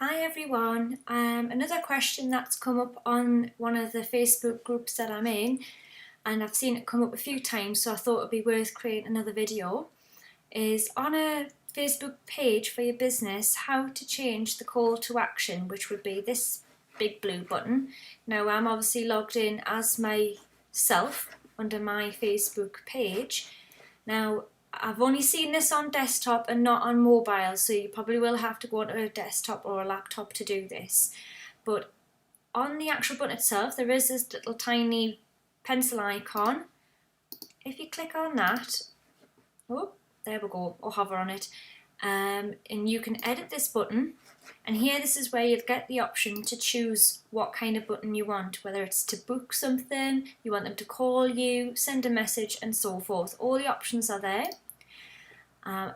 Hi everyone, another question that's come up on one of the Facebook groups that I'm in, and I've seen it come up a few times, so I thought it'd be worth creating another video, is on a Facebook page for your business, how to change the call to action, which would be this big blue button. Now I'm obviously logged in as myself under my Facebook page. Now I've only seen this on desktop and not on mobile, so you probably will have to go onto a desktop or a laptop to do this. But on the actual button itself, there is this little tiny pencil icon. If you click on that, oh, there we go, or hover on it, and you can edit this button. And here, this is where you'd get the option to choose what kind of button you want, whether it's to book something, you want them to call you, send a message, and so forth. All the options are there.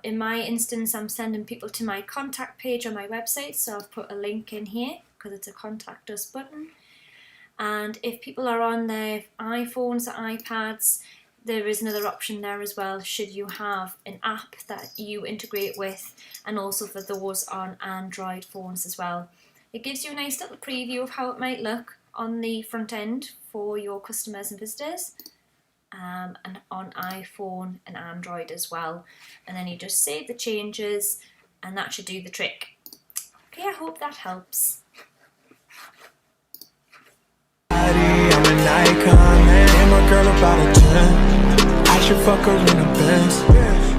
In my instance, I'm sending people to my contact page on my website, so I've put a link in here because it's a contact us button. And if people are on their iPhones or iPads, there is another option there as well, should you have an app that you integrate with, and also for those on Android phones as well. It gives you a nice little preview of how it might look on the front end for your customers and visitors. And on iPhone and Android as well, and then you just save the changes and that should do the trick. Okay, I hope that helps. I'm an icon, man. I'm a girl about a 10. I should fuck her in a Benz.